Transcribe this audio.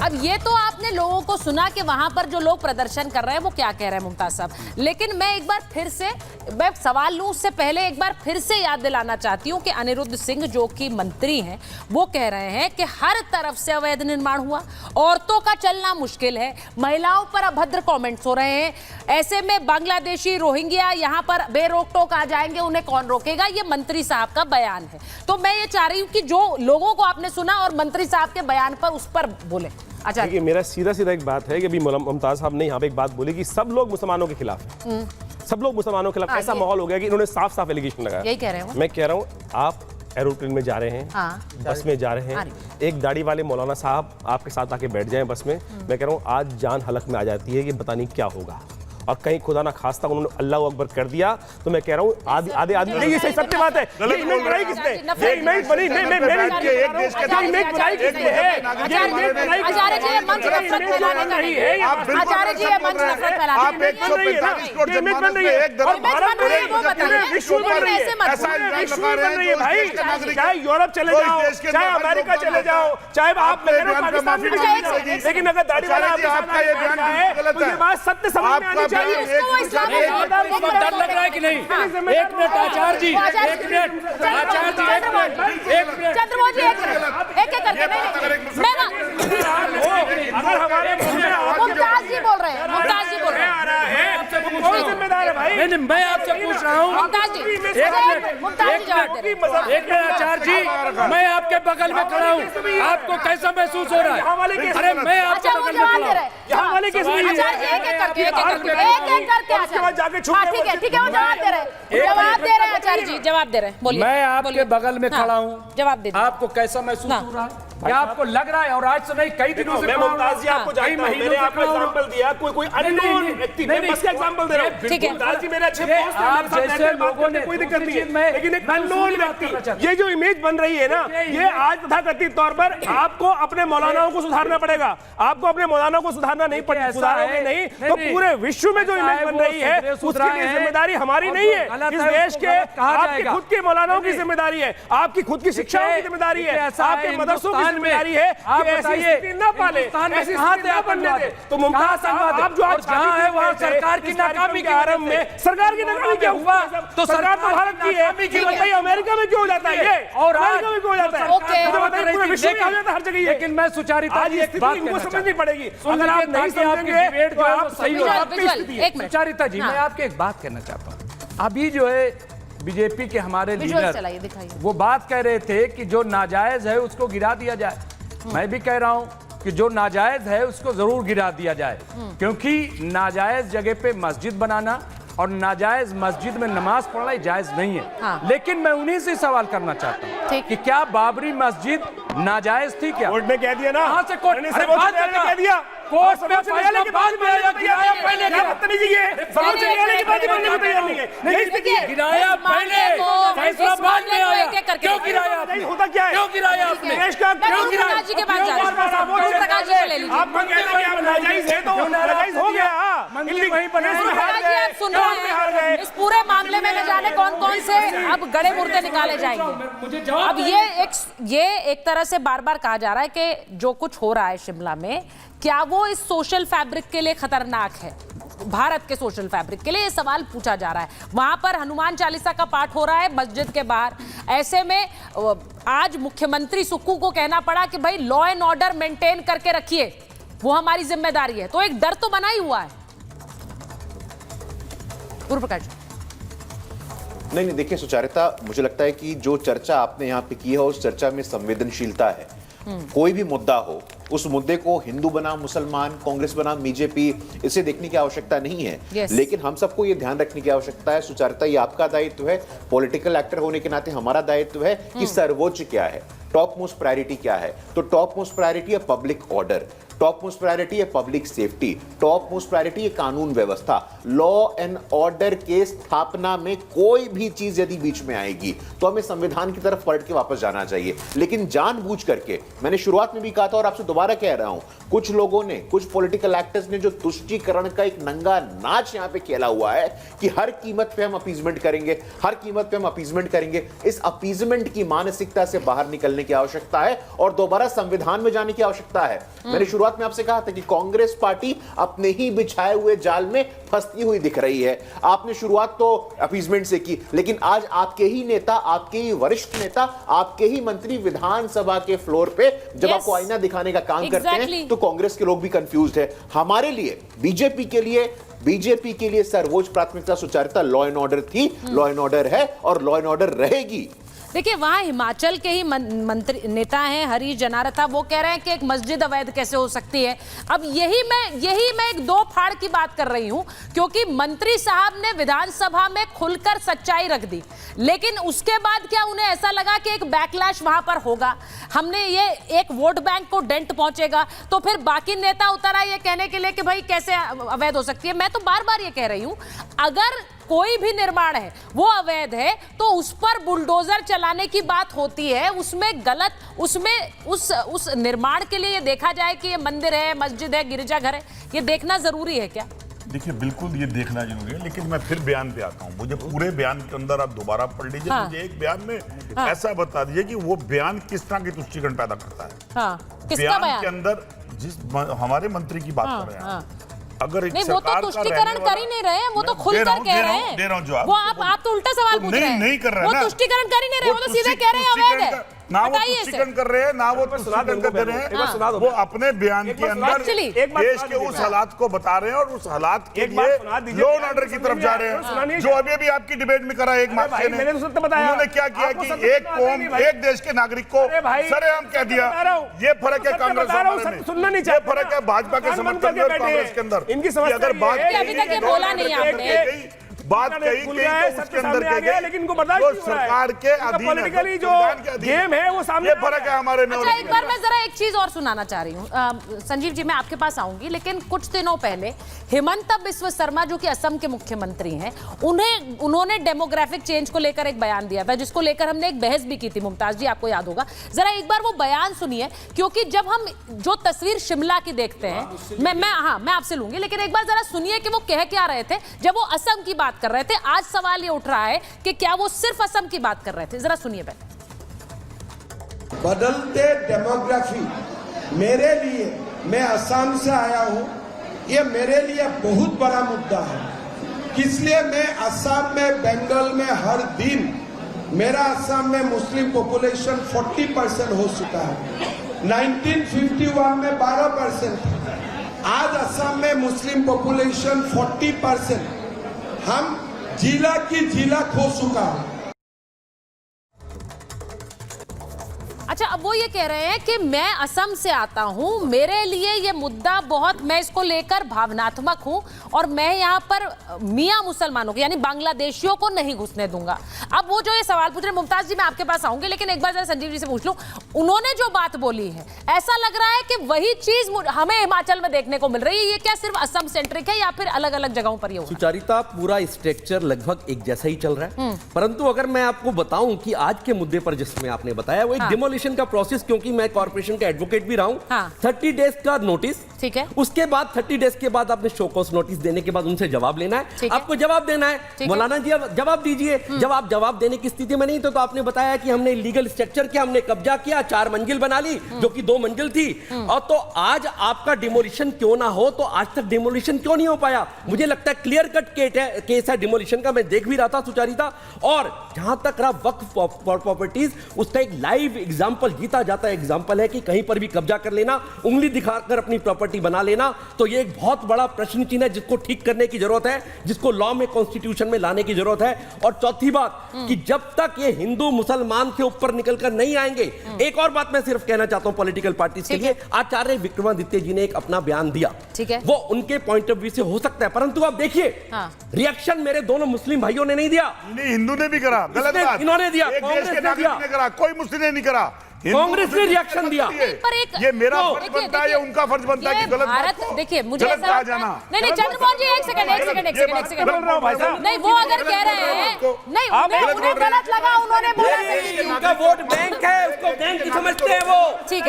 अब ये तो आपने लोगों को सुना कि वहां पर जो लोग प्रदर्शन कर रहे हैं वो क्या कह रहे हैं मुमताज साहब, लेकिन मैं एक बार फिर से मैं सवाल लूं उससे पहले एक बार फिर से याद दिलाना चाहती हूं कि अनिरुद्ध सिंह जो कि मंत्री हैं वो कह रहे हैं कि हर तरफ से अवैध निर्माण हुआ, औरतों का चलना मुश्किल है, महिलाओं पर अभद्र कमेंट्स हो रहे हैं, ऐसे में बांग्लादेशी रोहिंग्या यहां पर बेरोक टोक आ जाएंगे, उन्हें कौन रोकेगा, ये मंत्री साहब का बयान है। तो मैं ये चाह रही हूं कि जो लोगों को आपने सुना और मंत्री साहब के बयान पर उस पर बोले। अच्छा, देखिए मेरा सीधा एक बात है कि अभी मुमताज साहब ने यहाँ पे एक बात बोली कि सब लोग मुसलमानों के खिलाफ हैं, सब लोग मुसलमानों के खिलाफ। ऐसा माहौल हो गया कि इन्होंने साफ साफ एलिगेशन लगाया। यही कह रहे हैं। मैं कह रहा हूँ आप एरोप्लेन में जा रहे हैं, बस में जा रहे हैं, एक दाढ़ी वाले मौलाना साहब आपके साथ आके बैठ जाएं बस में, मैं कह रहा हूँ आज जान हलक में आ जाती है कि पता नहीं क्या होगा। और कहीं खुदा ना खास्ता उन्होंने अल्लाह अकबर कर दिया तो मैं कह रहा हूँ आधे आदमी नहीं, ये सही सत्य बात है। ये इमेज बनाई किसने? ये इमेज बनी एक देश के इमेज बनाई किसने है? आचार्य जी ये मंच नफरत फैलाने का नहीं है। आचार्य जी ये मंच नफरत फैलाने का नहीं है। 145 करोड़ जनमानस में एक दर विश्व बन रही है भाई, चाहे यूरोप चले जाओ, चाहे अमेरिका चले जाओ, चाहे आप पाकिस्तान में, लेकिन अगर दाढ़ी वाला आपका ये बयान है तो ये बात सत्य समझ में आनी चाहिए। डर लग रहा है कि नहीं? एक मिनट आचार्य जी, एक मिनट आचार्य जी, एक मिनट चंद्रमोहन जी एक करके अगर हमारे मुमताज जी बोल रहे हैं, मुमताज जी बोल रहे हैं, कौन जिम्मेदार है भाई? नहीं, मैं आपसे पूछ रहा हूँ। मुमताज जी एक मिनट आचार्य जी, मैं आपके बगल में खड़ा हूँ, आपको कैसा महसूस हो रहा है? अरे मैं आपके बगल में खड़ा हूँ। यहाँ वाले किस लिए? ठीक है वो जवाब दे रहे हैं आचार्य जी, जवाब दे रहे हैं, बोलिए। मैं आपके बगल में खड़ा हूँ, जवाब दे, आपको कैसा महसूस हो रहा है? क्या आपको लग रहा है? और आज से नहीं, कई दिनों से मैं मुमताज जी आपको जानता हूं, मैंने आपको एग्जांपल दिया, कोई अननोन व्यक्ति, मैं बस का एग्जांपल दे रहा हूं। ठीक है, मुमताज जी मेरे अच्छे पोस्ट हैं, आप जैसे लोगों ने कोई दिक्कत नहीं है, लेकिन एक अननोन व्यक्ति, ये जो इमेज बन रही है ना, ये आज तथाकथित तौर पर आपको अपने मौलानाओं को सुधारना पड़ेगा, आपको अपने मौलानाओं को सुधारना नहीं पड़ेगा, सुधारोगे नहीं तो पूरे विश्व में जो इमेज बन रही है उसके लिए जिम्मेदारी हमारी नहीं है, इस देश के आपके खुद के मौलानाओं की जिम्मेदारी है, आपकी खुद की शिक्षाओं की जिम्मेदारी है, आपके मदरसों की जिम्मेदारी है। आप बताइए ना पाले, ऐसी कहां से आप बनवा दे? तो मुमताज आप जो आज जहां है वहां सरकार की नाकामी के आरंभ में, सरकार की नाकामी क्या हुआ? तो सरकार तो भारत की है, बताइए अमेरिका में क्यों हो जाता है ये, और अमेरिका में क्यों हो जाता है? बताइए पूरे विश्व में हो जाता है हर जगह। लेकिन मैं सुचारिता आज ये स्थिति इनको समझनी पड़ेगी, अगर आप नहीं समझेंगे तो आप सही हो आपकी स्थिति है। सुचारिता जी, मैं आपके एक बात कहना चाहता हूँ। अभी जो है बीजेपी के हमारे लीडर वो बात कह रहे थे कि जो नाजायज है उसको गिरा दिया जाए। मैं भी कह रहा हूं कि जो नाजायज है उसको जरूर गिरा दिया जाए, क्योंकि नाजायज जगह पे मस्जिद बनाना और नाजायज मस्जिद में नमाज पढ़ना जायज नहीं है। लेकिन मैं उन्हीं से सवाल करना चाहता हूं कि क्या बाबरी मस्जिद नाजायज थी? क्या कोर्ट ने कह दिया ना? कहां से कोर्ट ने कह दिया? कोर्ट में फैसला बाद में आया, गिराया पहले क्या? बदतमीजी की है, सर्वोच्च न्यायालय की बात मानने को तैयार नहीं है। यही स्थिति है, गिराया पहले, फैसला बाद में आया। क्यों गिराया आपने? होता क्या है? क्यों गिराया आपने? देश का क्यों गिराया? प्रकाश जी के पास जाइए, प्रकाश जी को ले लीजिए। आपको कहते हैं आप नाजायज है तो नाजायज हो गया, मंदिर वहीं बने। आप सुन रहे हैं इस पूरे मामले में न जाने कौन कौन से अब गड़े मुर्दे निकाले जाएंगे। अब ये एक तरह से बार बार कहा जा रहा है कि जो कुछ हो रहा है शिमला में, क्या वो इस सोशल फैब्रिक के लिए खतरनाक है, भारत के सोशल फैब्रिक के लिए? ये सवाल पूछा जा रहा है। वहां पर हनुमान चालीसा का पाठ हो रहा है मस्जिद के बाहर, ऐसे में आज मुख्यमंत्री सुक्कू को कहना पड़ा कि भाई लॉ एंड ऑर्डर मेंटेन करके रखिए, वो हमारी जिम्मेदारी है। तो एक डर तो बना ही हुआ है। पूर्व प्रकाश नहीं, देखिए सुचारिता, मुझे लगता है कि जो चर्चा आपने यहाँ पे की है उस चर्चा में संवेदनशीलता है। कोई भी मुद्दा हो, उस मुद्दे को हिंदू बनाम मुसलमान, कांग्रेस बनाम बीजेपी, इसे देखने की आवश्यकता नहीं है। लेकिन हम सबको ये ध्यान रखने की आवश्यकता है, सुचारिता, ये आपका दायित्व है, पॉलिटिकल एक्टर होने के नाते हमारा दायित्व है कि सर्वोच्च क्या है, टॉप मोस्ट प्रायोरिटी क्या है। तो टॉप मोस्ट प्रायोरिटी है public order, top most priority है public safety, top most priority है कानून व्यवस्था। लॉ एंड ऑर्डर के स्थापना में कोई भी चीज यदि बीच में आएगी तो हमें संविधान की तरफ पलट के वापस जाना चाहिए। लेकिन जानबूझ करके, मैंने शुरुआत में भी कहा था और आपसे दोबारा कह रहा हूं, कुछ लोगों ने, कुछ पॉलिटिकल एक्टर्स ने जो तुष्टीकरण का एक नंगा नाच यहां पे खेला हुआ है कि हर कीमत पे हम अपीजमेंट करेंगे, हर कीमत पे हम अपीजमेंट करेंगे। इस अपीजमेंट की मानसिकता से बाहर निकलने की आवश्यकता है और दोबारा संविधान में जाने की आवश्यकता है। मैंने शुरुआत शुरुआत में आपसे कहा था कि कांग्रेस पार्टी अपने ही बिछाए हुए जाल में फंसती हुई दिख रही है। आपने शुरुआत तो अपीजमेंट से की, लेकिन आज आपके ही नेता, आपके ही वरिष्ठ नेता, आपके ही मंत्री विधानसभा के फ्लोर पे जब आपको आईना दिखाने का काम करते हैं तो कांग्रेस के लोग भी कंफ्यूज्ड है। हमारे लिए, बीजेपी के लिए सर्वोच्च प्राथमिकता सुचारुता, लॉ एंड ऑर्डर थी, लॉ एंड ऑर्डर है और लॉ एंड ऑर्डर रहेगी। देखिए, वहां हिमाचल के ही मंत्री नेता हैं हरीश जनारथा, वो कह रहे हैं कि एक मस्जिद अवैध कैसे हो सकती है। अब यही मैं एक दो फाड़ की बात कर रही हूं, क्योंकि मंत्री साहब ने विधानसभा में खुलकर सच्चाई रख दी, लेकिन उसके बाद क्या उन्हें ऐसा लगा कि एक बैकलैश वहां पर होगा, हमने ये एक वोट बैंक को डेंट पहुंचेगा, तो फिर बाकी नेता उतर आए ये कहने के लिए कि भाई कैसे अवैध हो सकती है। मैं तो बार बार ये कह रही हूं, अगर कोई भी निर्माण है वो अवैध है तो उस पर बुलडोजर चलाने की बात होती है, उसमें गलत, उसमें उस निर्माण के लिए ये देखा जाए कि ये मंदिर है, मस्जिद है, गिरजाघर है, ये देखना जरूरी है क्या? देखिए, बिल्कुल ये देखना जरूरी है, लेकिन मैं फिर बयान पे आता हूँ। मुझे पूरे बयान के अंदर आप दोबारा पढ़ लीजिए। हाँ। मुझे एक बयान में ऐसा बता दीजिए कि वो बयान किस तरह की तुष्टिकरण पैदा करता है। हाँ, किसका बयान के अंदर जिस हमारे मंत्री की बात कर रहे हैं, अगर एक नहीं, वो तो तुष्टिकरण कर ही नहीं रहे हैं, वो तो खुलकर कह रहे हैं। दे रहा हूं जवाब। वो आप तो उल्टा सवाल पूछ रहे हैं। नहीं कर रहे वो ना, तुष्टिकरण कर ही नहीं रहे, वो तो सीधे कह रहे हैं अवैध है। ना वो तुष्टिकरण कर रहे हैं, ना वो तुष्टिकरण कर रहे हैं। वो अपने बयान के अंदर देश के उस हालात को बता रहे हैं और उस हालात के लिए लॉ एंड ऑर्डर की तरफ जा रहे हैं, जो अभी आपकी डिबेट में करा एक मार्क्स ने। उन्होंने क्या किया कि एक कौम, एक देश के नागरिक को सरेआम कह दिया। ये फरक है कांग्रेस में, ये फर्क है भाजपा के समर्थन में और कांग्रेस के अंदर। इनकी समस्या अगर बात अभी तक ये बोला नहीं आपने, बात कही तो उसके अंदर कह गए, लेकिन इनको बर्दाश्त जो नहीं हो रहा है। सरकार के अधीन है, पॉलिटिकली जो संविधान के अधीन गेम है वो सामने ये फर्क है हमारे में। अच्छा, एक बार मैं जरा एक चीज और सुनाना चाह रही हूँ। संजीव जी, मैं आपके पास आऊंगी, लेकिन कुछ दिनों पहले हिमंता बिस्वा शर्मा, जो कि असम के मुख्यमंत्री हैं, उन्होंने डेमोग्राफिक चेंज को लेकर एक बयान दिया था, जिसको लेकर हमने एक बहस भी की थी। मुमताज जी, आपको याद होगा, जरा एक बार वो बयान सुनिए, क्योंकि जब हम जो तस्वीर शिमला की देखते हैं, मैं आपसे लूंगी, लेकिन एक बार जरा सुनिए कि वो कह क्या रहे थे जब वो असम की बात कर रहे थे। आज सवाल ये उठ रहा है कि क्या वो सिर्फ असम की बात कर रहे थे। जरा सुनिए पहले। बदलते डेमोग्राफी मेरे लिए, मैं असम से आया हूं, ये मेरे लिए बहुत बड़ा मुद्दा है। इसलिए मैं असम में, बंगाल में हर दिन, मेरा असम में मुस्लिम पॉपुलेशन 40% हो चुका है। 1951 में 12% था, आज असम में मुस्लिम पॉपुलेशन 40%। हम जिला की जिला खो चुका है। अच्छा, अब वो ये कह रहे हैं कि मैं असम से आता हूं, मेरे लिए ये मुद्दा बहुत, मैं इसको लेकर भावनात्मक हूं और मैं यहाँ पर मियां मुसलमानों को, यानी बांग्लादेशियों को नहीं घुसने दूंगा। अब वो जो ये सवाल पूछ रहे हैं, मुमताज जी मैं आपके पास आऊंगी, लेकिन एक बार जरा संजीव जी से पूछ लूं, उन्होंने जो बात बोली है, ऐसा लग रहा है कि वही चीज हमें हिमाचल में देखने को मिल रही है। ये क्या सिर्फ असम सेंट्रिक है या फिर अलग अलग जगहों पर ये हो रहा है? सुचारिता, पूरा स्ट्रक्चर लगभग एक जैसा ही चल रहा है, परंतु अगर मैं आपको बताऊं कि आज के मुद्दे पर जिसमें आपने बताया वो एक डिमोलिशन का प्रोसेस, क्योंकि मैं कॉर्पोरेशन का एडवोकेट भी रहा हूं। 30 डेज का नोटिस, ठीक है, उसके बाद 30 डेज के बाद आपने शो कॉज नोटिस देने के बाद उनसे जवाब लेना है, आपको जवाब देना है। मौलाना जी अब जवाब दीजिए। जब आप जवाब देने की स्थिति में नहीं तो आपने बताया कि हमने लीगल स्ट्रक्चर किया, हमने कब्जा किया, 4 मंजिल बना ली जो कि 2 मंजिल थी, और तो आज आपका डिमोलिशन क्यों ना हो, तो आज तक डिमोलिशन क्यों नहीं हो पाया? मुझे लगता है क्लियर कट केस है डिमोलिशन का, मैं देख भी रहा था सुचारिता। और जहां तक रहा वक्फ प्रॉपर्टीज, उसका एक लाइव एग्जांपल, जीता जाता है एग्जांपल है कि कहीं पर भी कब्जा कर लेना, उंगली दिखाकर अपनी प्रॉपर्टी बना लेना, तो ये एक बहुत बड़ा प्रश्न चिन्ह है जिसको ठीक करने की जरूरत है, जिसको लॉ में, कॉन्स्टिट्यूशन में लाने की जरूरत है। और चौथी बात कि जब तक ये हिंदू मुसलमान के ऊपर निकलकर नहीं आएंगे, एक और बात मैं सिर्फ कहना चाहता हूं पॉलिटिकल पार्टी के लिए, आचार्य विक्रमादित्य जी ने एक अपना बयान दिया, ठीक है, वो उनके पॉइंट ऑफ व्यू से हो सकता है, परंतु आप देखिए रिएक्शन मेरे दोनों मुस्लिम भाइयों ने नहीं दिया, हिंदू ने भी करा, गलत बात इन्होंने दिया, कांग्रेस के नागरिक ने करा, कोई मुस्लिम ने नहीं करा, कांग्रेस ने रिएक्शन दिया। ये मेरा फर्ज बनता है, ये उनका फर्ज बनता है कि गलत भारत, देखिए मुझे गलत कहा जाना। नहीं चंद्रमोहन जी एक सेकंड नहीं, वो अगर कह रहे हैं नहीं, उन्हें गलत लगा, उन्होंने बोला उनका वोट बैंक है, उसको बैंक की समझते हैं वो, ठीक है।